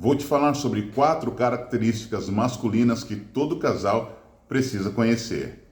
Vou te falar sobre 4 características masculinas que todo casal precisa conhecer.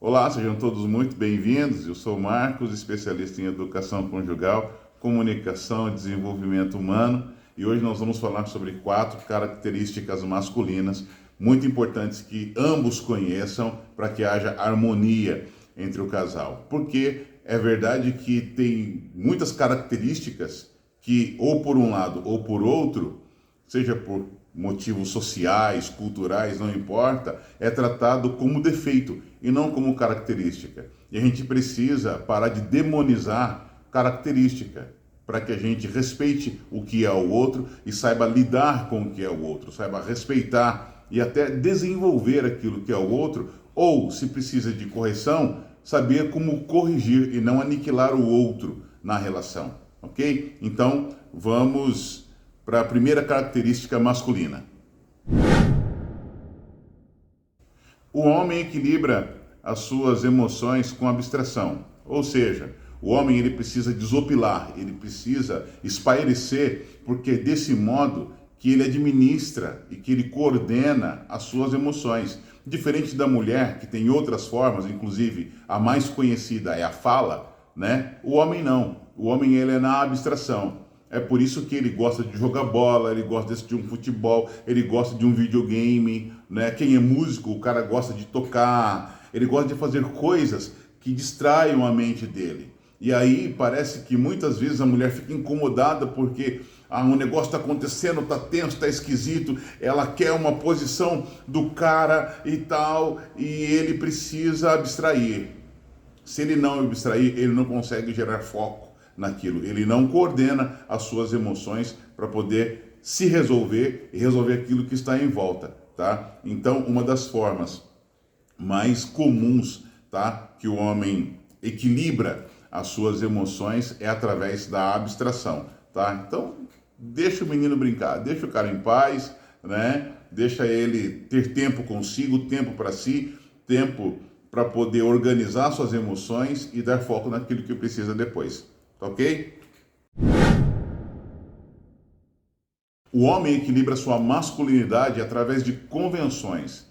Olá, sejam todos muito bem-vindos. Eu sou o Marcos, especialista em educação conjugal, comunicação e desenvolvimento humano. E hoje nós vamos falar sobre 4 características masculinas muito importantes que ambos conheçam para que haja harmonia entre o casal. Porque é verdade que tem muitas características que, ou por um lado ou por outro, seja por motivos sociais, culturais, não importa, é tratado como defeito e não como característica. E a gente precisa parar de demonizar característica, para que a gente respeite o que é o outro e saiba lidar com o que é o outro, saiba respeitar e até desenvolver aquilo que é o outro, ou, se precisa de correção, saber como corrigir e não aniquilar o outro na relação, ok? Então, vamos para a primeira característica masculina. O homem equilibra as suas emoções com abstração, ou seja, o homem ele precisa desopilar, ele precisa espairecer, porque é desse modo que ele administra e que ele coordena as suas emoções. Diferente da mulher, que tem outras formas, inclusive a mais conhecida é a fala, né? O homem não. O homem ele é na abstração. É por isso que ele gosta de jogar bola, ele gosta de assistir um futebol, ele gosta de um videogame, né? Quem é músico, o cara gosta de tocar, ele gosta de fazer coisas que distraiam a mente dele. E aí parece que muitas vezes a mulher fica incomodada porque um negócio está acontecendo, está tenso, está esquisito, ela quer uma posição do cara e tal, e ele precisa abstrair. Se ele não abstrair, ele não consegue gerar foco naquilo, ele não coordena as suas emoções para poder se resolver e resolver aquilo que está em volta, tá? Então, uma das formas mais comuns, tá, que o homem equilibra as suas emoções é através da abstração, tá? Então, deixa o menino brincar, deixa o cara em paz, né? Deixa ele ter tempo consigo, tempo para si, tempo para poder organizar suas emoções e dar foco naquilo que precisa depois, tá ok? O homem equilibra sua masculinidade através de convenções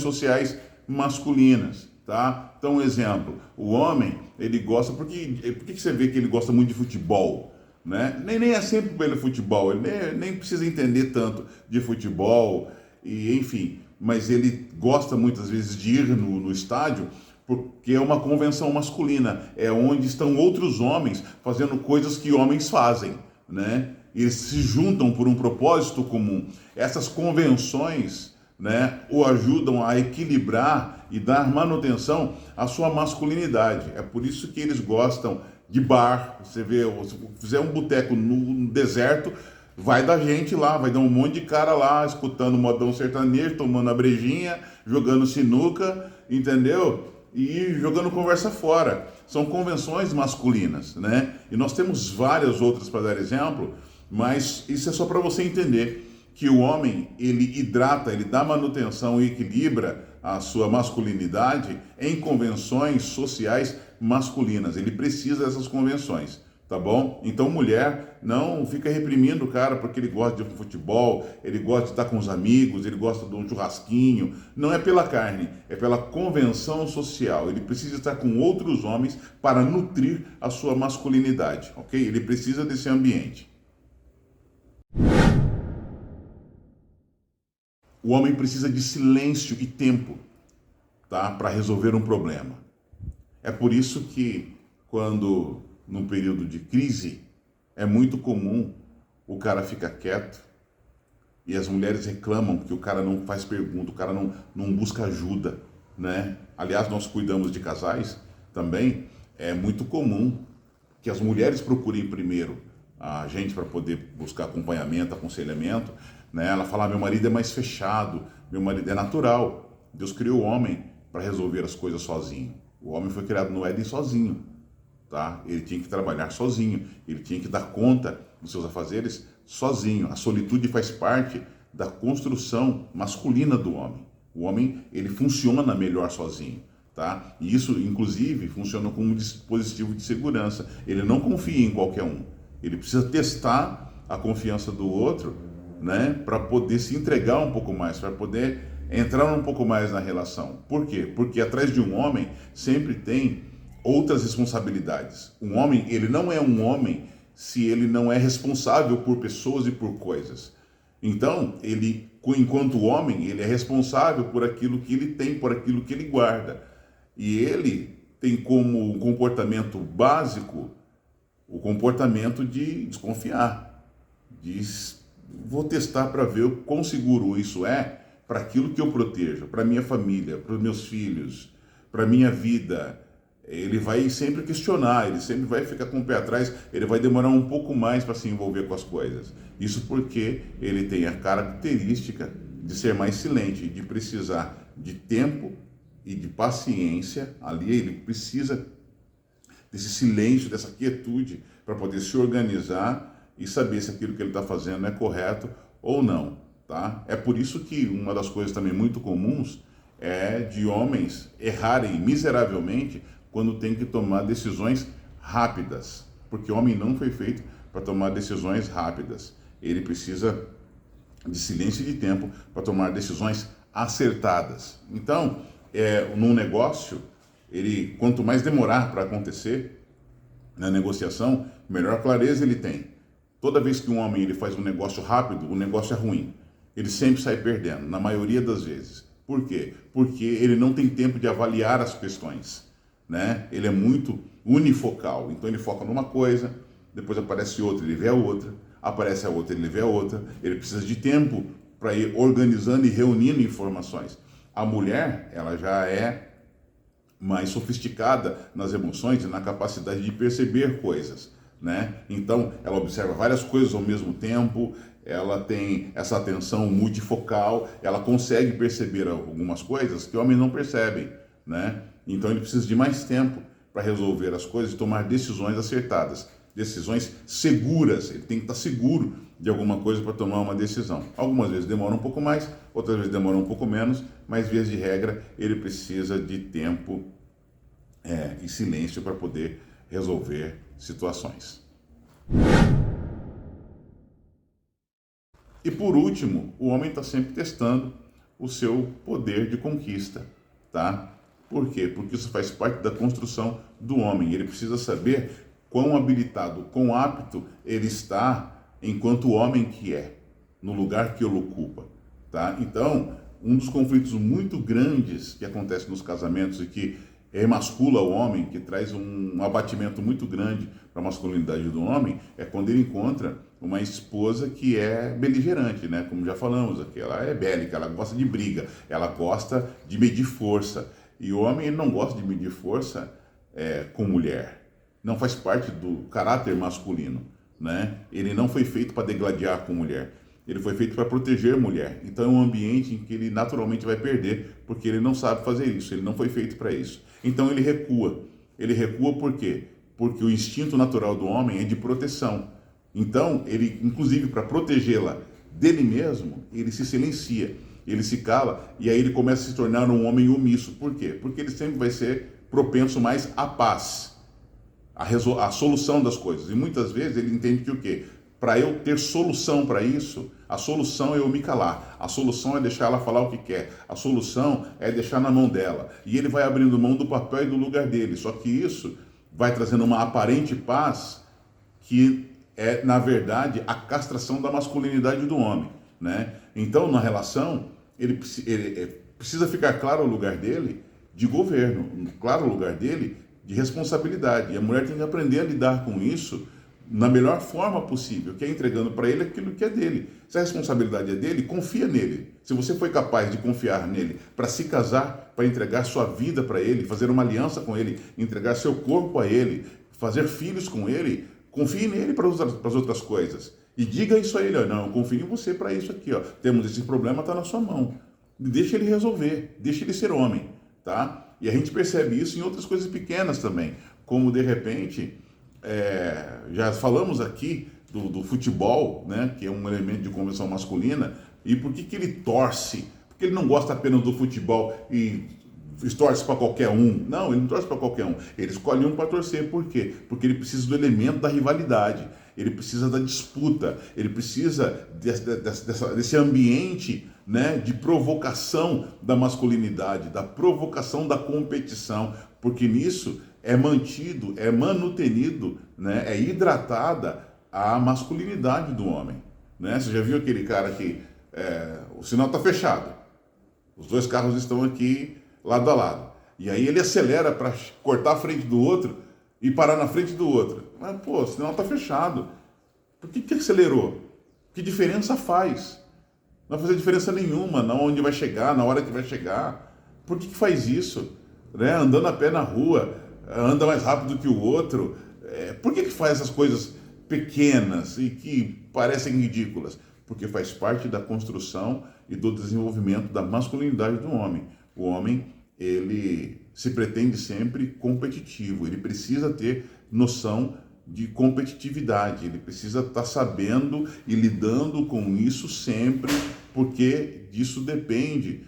sociais masculinas, tá? Então, um exemplo, o homem, ele gosta, por que você vê que ele gosta muito de futebol, né? Nem é sempre pelo futebol, ele nem precisa entender tanto de futebol, e enfim, mas ele gosta muitas vezes de ir no estádio, porque é uma convenção masculina, é onde estão outros homens fazendo coisas que homens fazem, né? Eles se juntam por um propósito comum. Essas convenções, né, o ajudam a equilibrar e dar manutenção à sua masculinidade. É por isso que eles gostam de bar. Você vê, se fizer um boteco no deserto, vai dar gente lá, vai dar um monte de cara lá, escutando modão sertanejo, tomando a brejinha, jogando sinuca, entendeu? E jogando conversa fora. São convenções masculinas, né? E nós temos várias outras para dar exemplo, mas isso é só para você entender que o homem, ele hidrata, ele dá manutenção e equilibra a sua masculinidade em convenções sociais masculinas. Ele precisa dessas convenções, tá bom? Então, mulher, não fica reprimindo o cara porque ele gosta de futebol, ele gosta de estar com os amigos, ele gosta de um churrasquinho. Não é pela carne, é pela convenção social. Ele precisa estar com outros homens para nutrir a sua masculinidade, ok? Ele precisa desse ambiente. O homem precisa de silêncio e tempo, tá, para resolver um problema. É por isso que, quando num período de crise, é muito comum o cara ficar quieto e as mulheres reclamam que o cara não faz pergunta, o cara não busca ajuda, né? Aliás, nós cuidamos de casais também, é muito comum que as mulheres procurem primeiro a gente para poder buscar acompanhamento, aconselhamento, né? Ela fala, meu marido é mais fechado, meu marido é natural. Deus criou o homem para resolver as coisas sozinho. O homem foi criado no Éden sozinho, tá? Ele tinha que trabalhar sozinho, ele tinha que dar conta dos seus afazeres sozinho. A solitude faz parte da construção masculina do homem. O homem, ele funciona melhor sozinho, tá? E isso, inclusive, funciona como um dispositivo de segurança. Ele não confia em qualquer um. Ele precisa testar a confiança do outro, né, para poder se entregar um pouco mais, para poder entrar um pouco mais na relação. Por quê? Porque atrás de um homem sempre tem outras responsabilidades. Um homem, ele não é um homem se ele não é responsável por pessoas e por coisas. Então, ele, enquanto homem, ele é responsável por aquilo que ele tem, por aquilo que ele guarda. E ele tem como comportamento básico o comportamento de desconfiar, de vou testar para ver o quão seguro isso é para aquilo que eu protejo, para minha família, para os meus filhos, para minha vida. Ele vai sempre questionar, ele sempre vai ficar com o pé atrás, ele vai demorar um pouco mais para se envolver com as coisas. Isso porque ele tem a característica de ser mais silente, de precisar de tempo e de paciência. Ali ele precisa desse silêncio, dessa quietude, para poder se organizar e saber se aquilo que ele está fazendo é correto ou não, tá? É por isso que uma das coisas também muito comuns é de homens errarem miseravelmente quando tem que tomar decisões rápidas, porque o homem não foi feito para tomar decisões rápidas. Ele precisa de silêncio e de tempo para tomar decisões acertadas. Então, num negócio, ele, quanto mais demorar para acontecer na negociação, melhor clareza ele tem. Toda vez que um homem ele faz um negócio rápido, o negócio é ruim. Ele sempre sai perdendo, na maioria das vezes. Por quê? Porque ele não tem tempo de avaliar as questões, né? Ele é muito unifocal, então ele foca numa coisa, depois aparece outra, ele vê a outra, aparece a outra, ele vê a outra. Ele precisa de tempo para ir organizando e reunindo informações. A mulher, ela já é mais sofisticada nas emoções e na capacidade de perceber coisas, né? Então, ela observa várias coisas ao mesmo tempo, ela tem essa atenção multifocal, ela consegue perceber algumas coisas que homens não percebem, né? Então, ele precisa de mais tempo para resolver as coisas e tomar decisões acertadas, decisões seguras. Ele tem que estar seguro de alguma coisa para tomar uma decisão. Algumas vezes demora um pouco mais, outras vezes demora um pouco menos, mas, via de regra, ele precisa de tempo e silêncio para poder resolver situações. E por último, o homem está sempre testando o seu poder de conquista, tá? Por quê? Porque isso faz parte da construção do homem. Ele precisa saber quão habilitado, quão apto ele está enquanto homem que é, no lugar que ele ocupa, tá? Então, um dos conflitos muito grandes que acontece nos casamentos e que emascula o homem, que traz um abatimento muito grande para a masculinidade do homem, é quando ele encontra uma esposa que é beligerante, né? Como já falamos aqui, ela é bélica, ela gosta de briga, ela gosta de medir força. E o homem ele não gosta de medir força com mulher. Não faz parte do caráter masculino, né? Ele não foi feito para degladiar com mulher. Ele foi feito para proteger a mulher. Então é um ambiente em que ele naturalmente vai perder, porque ele não sabe fazer isso, ele não foi feito para isso. Então ele recua. Ele recua por quê? Porque o instinto natural do homem é de proteção. Então, ele, inclusive, para protegê-la dele mesmo, ele se silencia, ele se cala, e aí ele começa a se tornar um homem omisso. Por quê? Porque ele sempre vai ser propenso mais à paz, à solução das coisas. E muitas vezes ele entende que o quê? Para eu ter solução para isso, a solução é eu me calar, a solução é deixar ela falar o que quer, a solução é deixar na mão dela. E ele vai abrindo mão do papel e do lugar dele. Só que isso vai trazendo uma aparente paz que é, na verdade, a castração da masculinidade do homem, né? Então, na relação, ele precisa ficar claro o lugar dele de governo, claro o lugar dele de responsabilidade. E a mulher tem que aprender a lidar com isso na melhor forma possível, que é entregando para ele aquilo que é dele. Se a responsabilidade é dele, confia nele. Se você foi capaz de confiar nele para se casar, para entregar sua vida para ele, fazer uma aliança com ele, entregar seu corpo a ele, fazer filhos com ele, confie nele para as outras coisas. E diga isso a ele, não, eu confio em você para isso aqui, ó. Temos esse problema, está na sua mão. Deixa ele resolver, deixa ele ser homem, tá? E a gente percebe isso em outras coisas pequenas também, como de repente, já falamos aqui do futebol, né, que é um elemento de convenção masculina, e por que ele torce? Porque ele não gosta apenas do futebol e torce para qualquer um. Não, ele não torce para qualquer um. Ele escolhe um para torcer. Por quê? Porque ele precisa do elemento da rivalidade. Ele precisa da disputa. Ele precisa desse ambiente, né, de provocação da masculinidade, da provocação da competição. Porque nisso é mantido, é manutenido, né, é hidratada a masculinidade do homem. Né? Você já viu aquele cara que o sinal está fechado. Os dois carros estão aqui lado a lado. E aí ele acelera para cortar a frente do outro e parar na frente do outro. Mas, pô, o sinal está fechado. Por que acelerou? Que diferença faz? Não vai fazer diferença nenhuma na onde vai chegar, na hora que vai chegar. Por que faz isso? Né? Andando a pé na rua, anda mais rápido que o outro. Por que faz essas coisas pequenas e que parecem ridículas? Porque faz parte da construção e do desenvolvimento da masculinidade do homem. O homem, ele se pretende sempre competitivo, ele precisa ter noção de competitividade, ele precisa estar sabendo e lidando com isso sempre, porque disso depende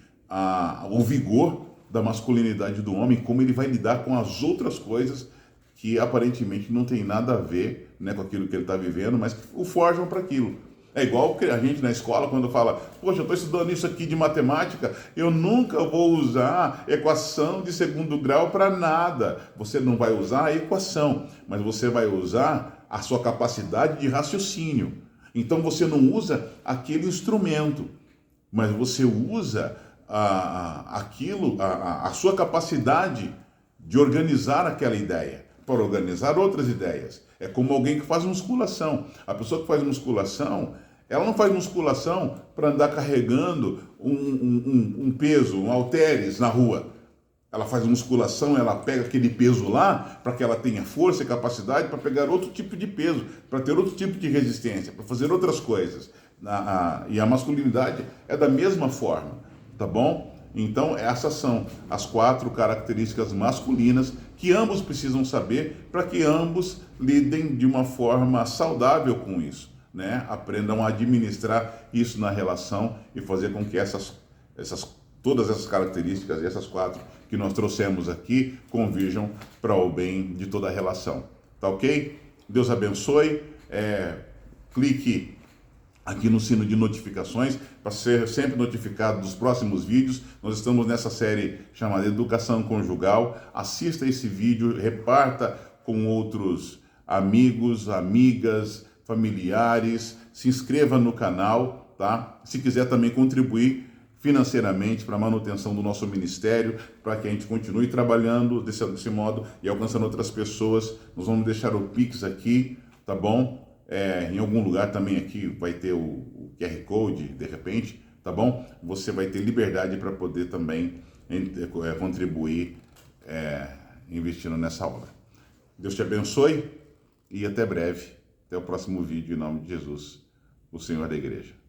o vigor da masculinidade do homem, como ele vai lidar com as outras coisas que aparentemente não tem nada a ver, né, com aquilo que ele está vivendo, mas que o forjam para aquilo. É igual a gente na escola, quando fala, poxa, eu estou estudando isso aqui de matemática, eu nunca vou usar equação de segundo grau para nada. Você não vai usar a equação, mas você vai usar a sua capacidade de raciocínio. Então você não usa aquele instrumento, mas você usa a sua capacidade de organizar aquela ideia, para organizar outras ideias. É como alguém que faz musculação. A pessoa que faz musculação, ela não faz musculação para andar carregando um peso, um halteres na rua. Ela faz musculação, ela pega aquele peso lá para que ela tenha força e capacidade para pegar outro tipo de peso, para ter outro tipo de resistência, para fazer outras coisas. E a masculinidade é da mesma forma, tá bom? Então, essas são as 4 características masculinas que ambos precisam saber para que ambos lidem de uma forma saudável com isso, né? Aprendam a administrar isso na relação e fazer com que todas essas características, essas 4 que nós trouxemos aqui, convirjam para o bem de toda a relação. Tá ok? Deus abençoe. Clique aqui no sino de notificações para ser sempre notificado dos próximos vídeos. Nós estamos nessa série chamada Educação Conjugal. Assista esse vídeo, reparta com outros amigos, amigas, familiares, se inscreva no canal, tá? Se quiser também contribuir financeiramente para a manutenção do nosso ministério, para que a gente continue trabalhando desse modo e alcançando outras pessoas, nós vamos deixar o Pix aqui, tá bom? Em algum lugar também aqui vai ter o QR Code, de repente, tá bom? Você vai ter liberdade para poder também contribuir investindo nessa obra. Deus te abençoe e até breve. Até o próximo vídeo, em nome de Jesus, o Senhor da Igreja.